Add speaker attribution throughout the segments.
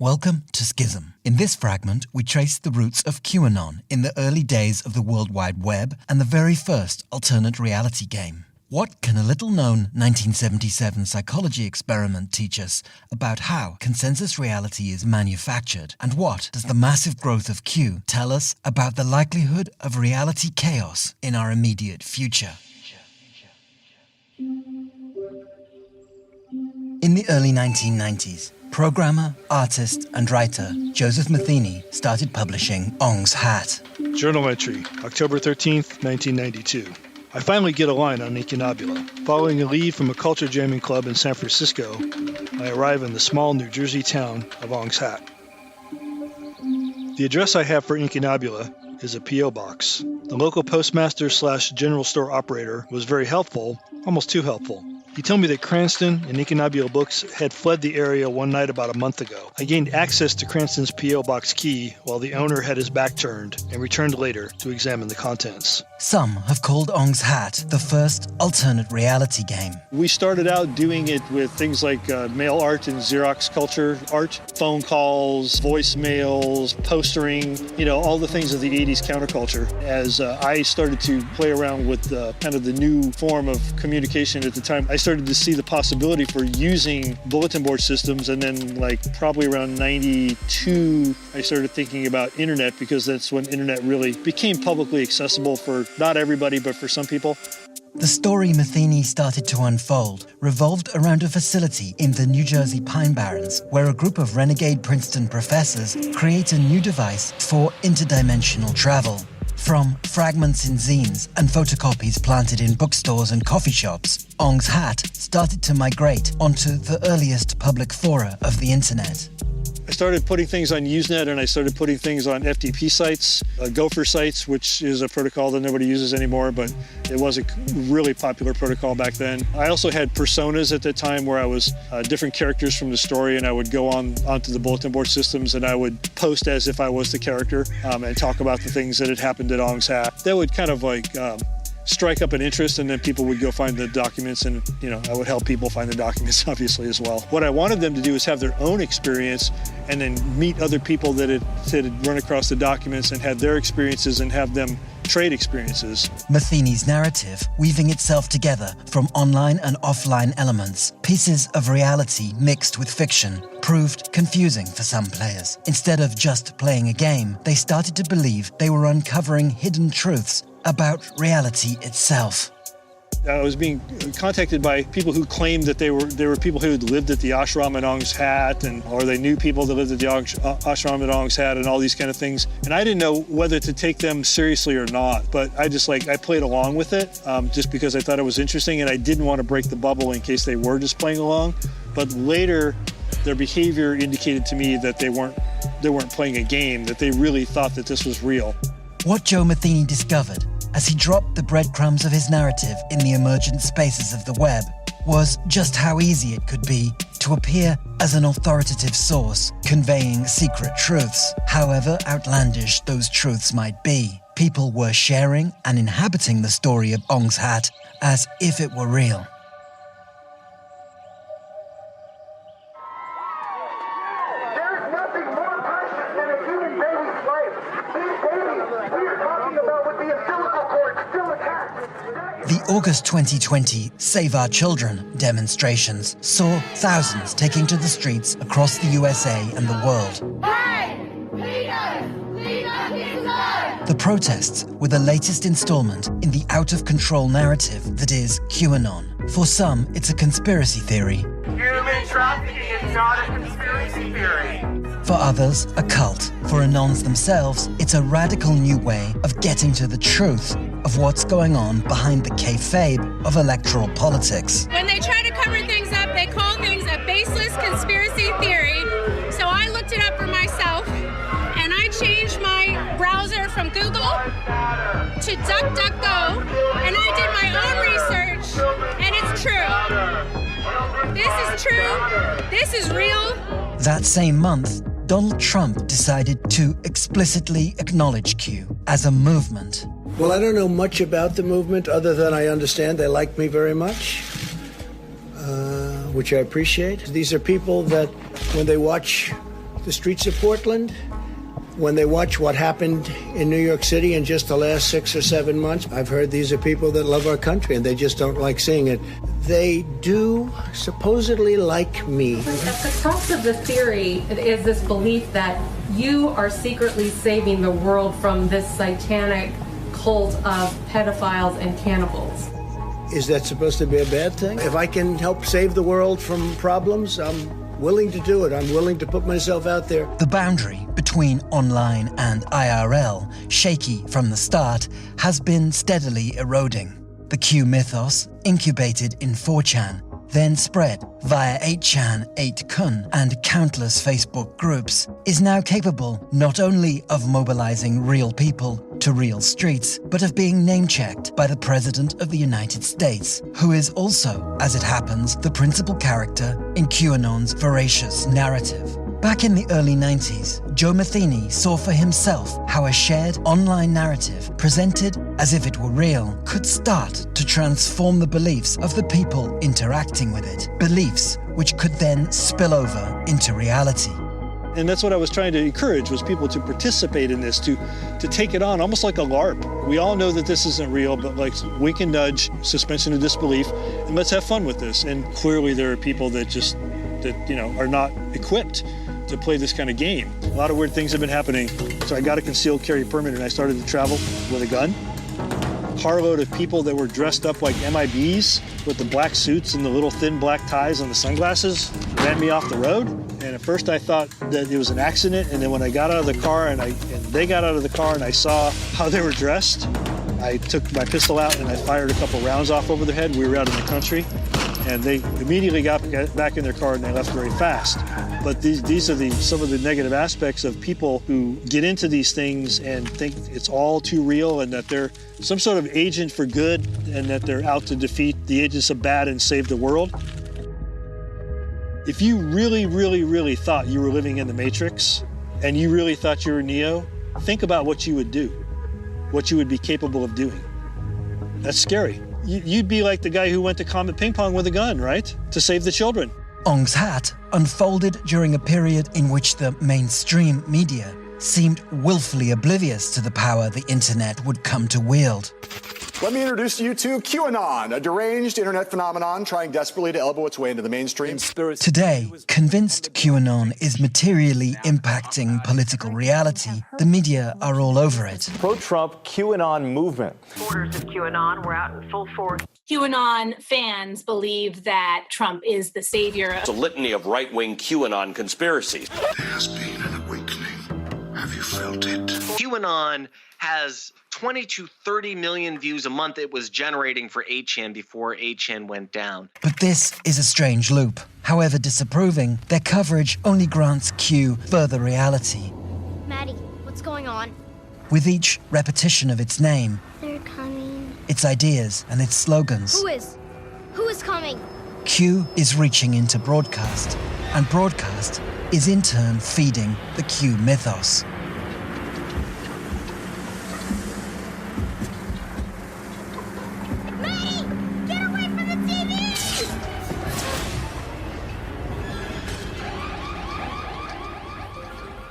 Speaker 1: Welcome to Schism. In this fragment, we trace the roots of QAnon in the early days of the World Wide Web and the very first alternate reality game. What can a little-known 1977 psychology experiment teach us about how consensus reality is manufactured? And what does the massive growth of Q tell us about the likelihood of reality chaos in our immediate future? In the early 1990s, programmer, artist, and writer Joseph Matheny started publishing Ong's Hat.
Speaker 2: Journal entry, October 13th, 1992. I finally get a line on Incunabula. Following a lead from a culture jamming club in San Francisco, I arrive in the small New Jersey town of Ong's Hat. The address I have for Incunabula is a P.O. box. The local postmaster/general store operator was very helpful, almost too helpful. He told me that Cranston and Incunabula Books had fled the area one night about a month ago. I gained access to Cranston's P.O. box key while the owner had his back turned and returned later to examine the contents.
Speaker 1: Some have called Ong's Hat the first alternate reality game.
Speaker 3: We started out doing it with things like mail art and Xerox culture art, phone calls, voicemails, postering, all the things of the 80s counterculture. As I started to play around with kind of the new form of communication at the time, I started to see the possibility for using bulletin board systems, and then probably around 92, I started thinking about internet, because that's when internet really became publicly accessible for not everybody, but for some people.
Speaker 1: The story Matheny started to unfold revolved around a facility in the New Jersey Pine Barrens, where a group of renegade Princeton professors create a new device for interdimensional travel. From fragments in zines and photocopies planted in bookstores and coffee shops, Ong's Hat started to migrate onto the earliest public fora of the internet.
Speaker 3: I started putting things on Usenet, and I started putting things on FTP sites, Gopher sites, which is a protocol that nobody uses anymore, but it was a really popular protocol back then. I also had personas at the time where I was different characters from the story, and I would go onto the bulletin board systems, and I would post as if I was the character and talk about the things that had happened at Ong's Hat. That would kind of strike up an interest, and then people would go find the documents, and I would help people find the documents obviously as well. What I wanted them to do is have their own experience and then meet other people that had run across the documents and had their experiences and have them trade experiences.
Speaker 1: Matheny's narrative, weaving itself together from online and offline elements, pieces of reality mixed with fiction, proved confusing for some players. Instead of just playing a game, they started to believe they were uncovering hidden truths about reality itself.
Speaker 3: I was being contacted by people who claimed that they were people who had lived at the ashram at Ong's Hat, or they knew people that lived at the ashram at Ong's Hat, and all these kind of things. And I didn't know whether to take them seriously or not, but I played along with it just because I thought it was interesting, and I didn't want to break the bubble in case they were just playing along. But later, their behavior indicated to me that they weren't playing a game, that they really thought that this was real.
Speaker 1: What Joe Matheny discovered as he dropped the breadcrumbs of his narrative in the emergent spaces of the web was just how easy it could be to appear as an authoritative source, conveying secret truths. However outlandish those truths might be, people were sharing and inhabiting the story of Ong's Hat as if it were real. The August 2020 Save Our Children demonstrations saw thousands taking to the streets across the USA and the world.
Speaker 4: Hey! Lead us! Lead us!
Speaker 1: The protests were the latest installment in the out-of-control narrative that is QAnon. For some, it's a conspiracy theory.
Speaker 5: Human trafficking is not a conspiracy theory.
Speaker 1: For others, a cult. For Anons themselves, it's a radical new way of getting to the truth of what's going on behind the kayfabe of electoral politics.
Speaker 4: When they try to cover things up, they call things a baseless conspiracy theory. So I looked it up for myself, and I changed my browser from Google to DuckDuckGo, and I did my own research, and it's true. This is true. This is real.
Speaker 1: That same month, Donald Trump decided to explicitly acknowledge Q as a movement.
Speaker 6: Well, I don't know much about the movement other than I understand they like me very much, which I appreciate. These are people that when they watch the streets of Portland, when they watch what happened in New York City in just the last 6 or 7 months, I've heard these are people that love our country and they just don't like seeing it. They do supposedly like me.
Speaker 7: At the crux of the theory is this belief that you are secretly saving the world from this satanic cult of pedophiles and cannibals.
Speaker 6: Is that supposed to be a bad thing? If I can help save the world from problems, I'm willing to do it. I'm willing to put myself out there.
Speaker 1: The boundary between online and IRL, shaky from the start, has been steadily eroding. The Q mythos, incubated in 4chan, then spread via 8chan, 8kun, and countless Facebook groups, is now capable not only of mobilizing real people to real streets, but of being name-checked by the President of the United States, who is also, as it happens, the principal character in QAnon's voracious narrative. Back in the early 90s, Joe Matheny saw for himself how a shared online narrative, presented as if it were real, could start to transform the beliefs of the people interacting with it. Beliefs which could then spill over into reality.
Speaker 3: And that's what I was trying to encourage, was people to participate in this, to take it on, almost like a LARP. We all know that this isn't real, but like wink and nudge, suspension of disbelief, and let's have fun with this. And clearly there are people that are not equipped to play this kind of game. A lot of weird things have been happening. So I got a concealed carry permit and I started to travel with a gun. Carload of people that were dressed up like MIBs with the black suits and the little thin black ties and the sunglasses ran me off the road. And at first I thought that it was an accident. And then when I got out of the car and they got out of the car and I saw how they were dressed, I took my pistol out and I fired a couple rounds off over their head. We were out in the country. And they immediately got back in their car and they left very fast. But these are some of the negative aspects of people who get into these things and think it's all too real and that they're some sort of agent for good and that they're out to defeat the agents of bad and save the world. If you really, really, really thought you were living in the Matrix and you really thought you were Neo, think about what you would do, what you would be capable of doing. That's scary. You'd be like the guy who went to Comet Ping Pong with a gun, right? To save the children.
Speaker 1: Ong's hat unfolded during a period in which the mainstream media seemed willfully oblivious to the power the internet would come to wield.
Speaker 8: Let me introduce you to QAnon, a deranged internet phenomenon trying desperately to elbow its way into the mainstream.
Speaker 1: Today, convinced QAnon is materially impacting political reality, the media are all over it.
Speaker 9: Pro-Trump QAnon movement.
Speaker 5: Supporters of QAnon were out in full force.
Speaker 10: QAnon fans believe that Trump is the savior.
Speaker 11: It's a litany of right-wing QAnon conspiracies.
Speaker 12: There has been an awakening. Have you felt it?
Speaker 13: QAnon has 20 to 30 million views a month it was generating for 8chan before 8chan went down.
Speaker 1: But this is a strange loop. However disapproving, their coverage only grants Q further reality.
Speaker 14: Maddie, what's going on?
Speaker 1: With each repetition of its name,
Speaker 14: they're coming.
Speaker 1: Its ideas and its slogans.
Speaker 14: Who is coming?
Speaker 1: Q is reaching into broadcast, and broadcast is in turn feeding the Q mythos.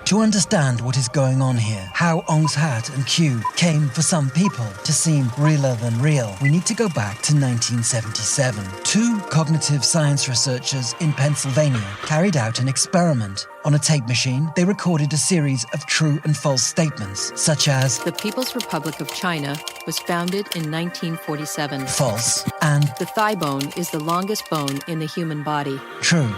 Speaker 1: To understand what is going on here, how Ong's hat and Q came for some people to seem realer than real, we need to go back to 1977. Two cognitive science researchers in Pennsylvania carried out an experiment. On a tape machine, they recorded a series of true and false statements, such as
Speaker 15: the People's Republic of China was founded in 1947.
Speaker 1: False. And
Speaker 15: the thigh bone is the longest bone in the human body.
Speaker 1: True.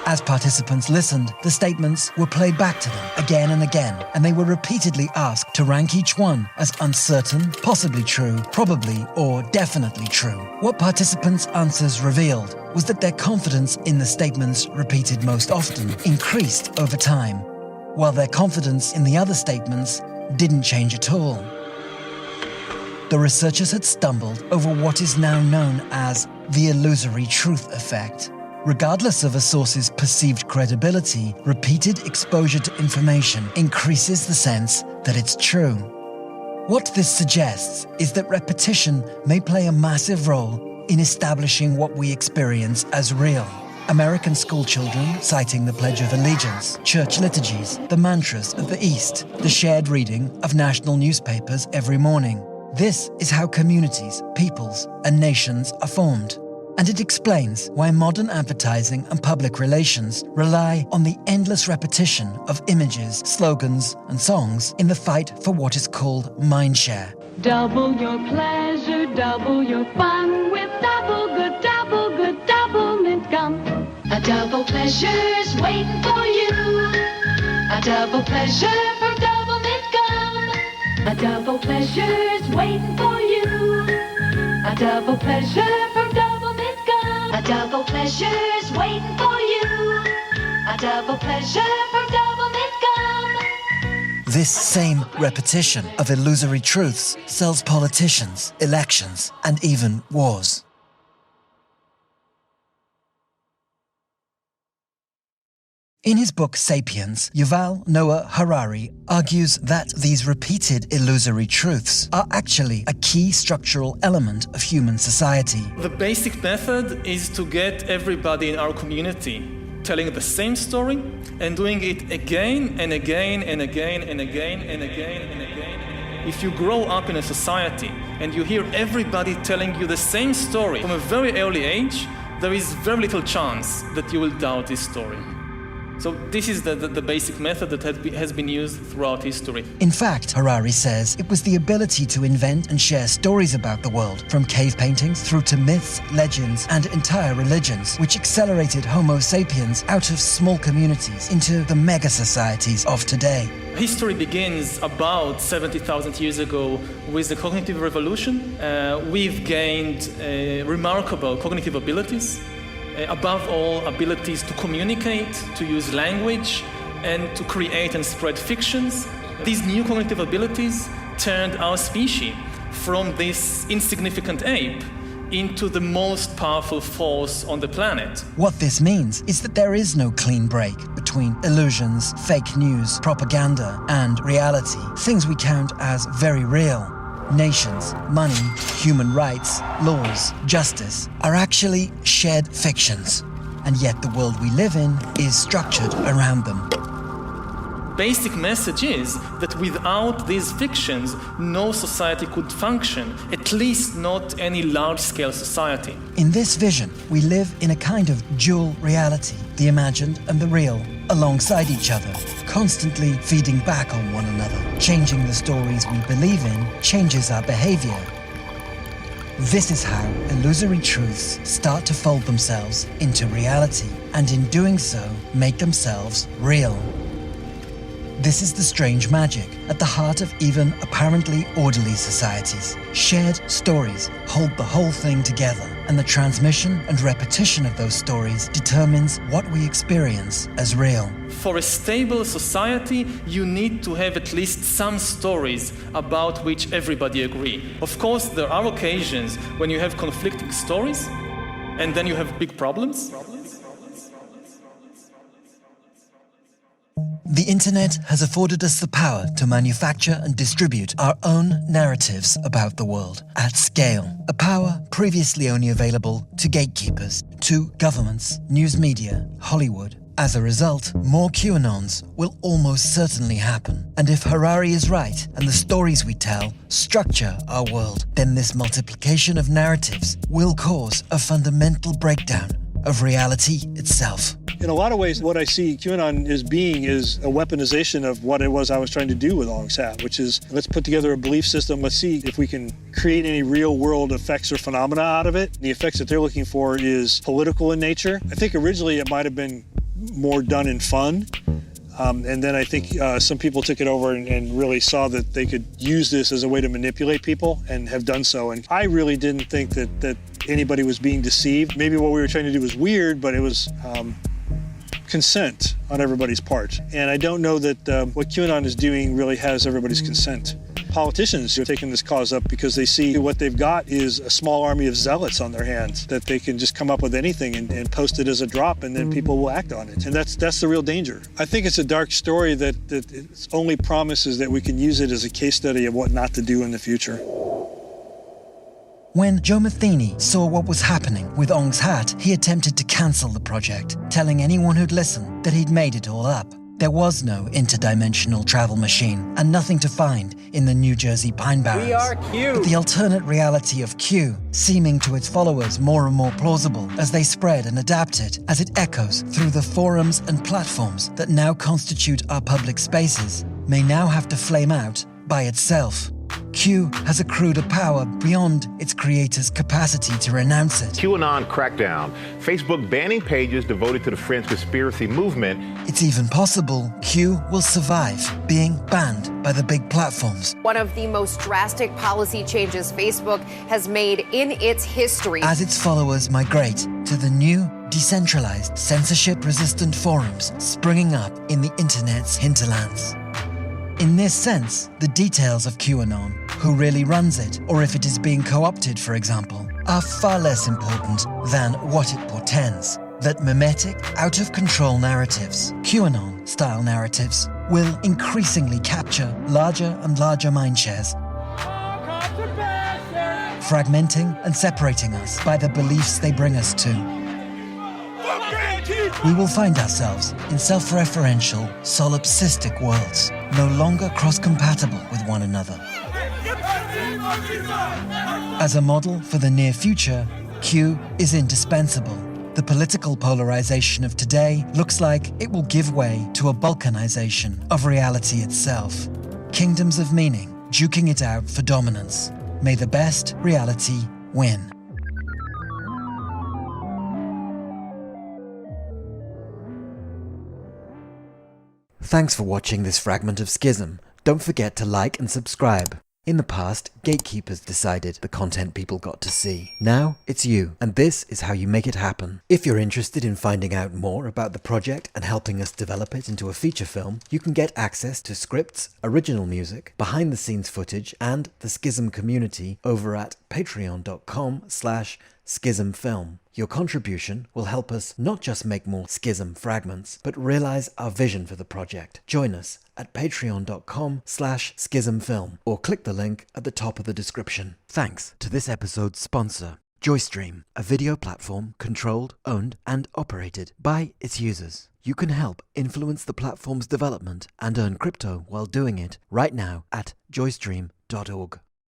Speaker 1: As participants listened, the statements were played back to them again and again, and they were repeatedly asked to rank each one as uncertain, possibly true, probably, or definitely true. What participants' answers revealed was that their confidence in the statements repeated most often increased over time, while their confidence in the other statements didn't change at all. The researchers had stumbled over what is now known as the illusory truth effect. Regardless of a source's perceived credibility, repeated exposure to information increases the sense that it's true. What this suggests is that repetition may play a massive role in establishing what we experience as real. American schoolchildren citing the Pledge of Allegiance, church liturgies, the mantras of the East, the shared reading of national newspapers every morning. This is how communities, peoples, and nations are formed. And it explains why modern advertising and public relations rely on the endless repetition of images, slogans, and songs in the fight for what is called mindshare.
Speaker 16: Double your pleasure, double your fun with double good double mint gum. A double pleasure's waiting for you. A double pleasure for double mint gum. A double pleasure's waiting for you. A double pleasure for double mint gum. A double pleasure's waiting for you. A double pleasure for double mint gum.
Speaker 1: This same repetition of illusory truths sells politicians, elections, and even wars. In his book *Sapiens*, Yuval Noah Harari argues that these repeated illusory truths are actually a key structural element of human society.
Speaker 17: The basic method is to get everybody in our community telling the same story and doing it again and again and again and again and again and again. If you grow up in a society and you hear everybody telling you the same story from a very early age, there is very little chance that you will doubt this story. So this is the basic method that has been used throughout history.
Speaker 1: In fact, Harari says it was the ability to invent and share stories about the world, from cave paintings through to myths, legends, and entire religions, which accelerated Homo sapiens out of small communities into the mega-societies of today.
Speaker 17: History begins about 70,000 years ago with the cognitive revolution. We've gained remarkable cognitive abilities. Above all, abilities to communicate, to use language, and to create and spread fictions. These new cognitive abilities turned our species from this insignificant ape into the most powerful force on the planet.
Speaker 1: What this means is that there is no clean break between illusions, fake news, propaganda, and reality, things we count as very real. Nations, money, human rights, laws, justice are actually shared fictions, and yet the world we live in is structured around them.
Speaker 17: Basic message is that without these fictions, no society could function, at least not any large-scale society.
Speaker 1: In this vision, we live in a kind of dual reality, the imagined and the real, alongside each other, constantly feeding back on one another. Changing the stories we believe in changes our behavior. This is how illusory truths start to fold themselves into reality, and in doing so, make themselves real. This is the strange magic at the heart of even apparently orderly societies. Shared stories hold the whole thing together, and the transmission and repetition of those stories determines what we experience as real.
Speaker 17: For a stable society, you need to have at least some stories about which everybody agrees. Of course, there are occasions when you have conflicting stories, and then you have big problems.
Speaker 1: The internet has afforded us the power to manufacture and distribute our own narratives about the world at scale, a power previously only available to gatekeepers, to governments, news media, Hollywood. As a result, more QAnons will almost certainly happen. And if Harari is right and the stories we tell structure our world, then this multiplication of narratives will cause a fundamental breakdown of reality itself.
Speaker 3: In a lot of ways, what I see QAnon as being is a weaponization of what it was I was trying to do with ONGSAT, which is let's put together a belief system. Let's see if we can create any real world effects or phenomena out of it. The effects that they're looking for is political in nature. I think originally it might have been more done in fun. And then I think some people took it over and really saw that they could use this as a way to manipulate people and have done so. And I really didn't think that anybody was being deceived. Maybe what we were trying to do was weird, but it was consent on everybody's part. And I don't know that what QAnon is doing really has everybody's consent. Politicians are taking this cause up because they see what they've got is a small army of zealots on their hands, that they can just come up with anything and post it as a drop, and then people will act on it. And that's the real danger. I think it's a dark story that its only promise is that we can use it as a case study of what not to do in the future.
Speaker 1: When Joe Matheny saw what was happening with Ong's hat, he attempted to cancel the project, telling anyone who'd listen that he'd made it all up. There was no interdimensional travel machine and nothing to find in the New Jersey Pine Barrens.
Speaker 18: We are Q.
Speaker 1: But the alternate reality of Q, seeming to its followers more and more plausible as they spread and adapt it, as it echoes through the forums and platforms that now constitute our public spaces, may now have to flame out by itself. Q has accrued a power beyond its creator's capacity to renounce it.
Speaker 19: QAnon crackdown. Facebook banning pages devoted to the Fringe conspiracy movement.
Speaker 1: It's even possible Q will survive being banned by the big platforms.
Speaker 20: One of the most drastic policy changes Facebook has made in its history.
Speaker 1: As its followers migrate to the new, decentralized, censorship-resistant forums springing up in the internet's hinterlands. In this sense, the details of QAnon, who really runs it, or if it is being co-opted, for example, are far less important than what it portends. That mimetic, out-of-control narratives, QAnon-style narratives, will increasingly capture larger and larger mindshares, fragmenting and separating us by the beliefs they bring us to. We will find ourselves in self-referential, solipsistic worlds, no longer cross-compatible with one another. As a model for the near future, Q is indispensable. The political polarization of today looks like it will give way to a balkanization of reality itself. Kingdoms of meaning, duking it out for dominance. May the best reality win. Thanks for watching this fragment of Schism. Don't forget to like and subscribe. In the past, gatekeepers decided the content people got to see. Now, it's you, and this is how you make it happen. If you're interested in finding out more about the project and helping us develop it into a feature film, you can get access to scripts, original music, behind-the-scenes footage, and the Schism community over at patreon.com/schismfilm. Your contribution will help us not just make more Schism fragments, but realize our vision for the project. Join us at patreon.com/schismfilm or click the link at the top of the description. Thanks to this episode's sponsor, Joystream, a video platform controlled, owned, and operated by its users. You can help influence the platform's development and earn crypto while doing it right now at joystream.org.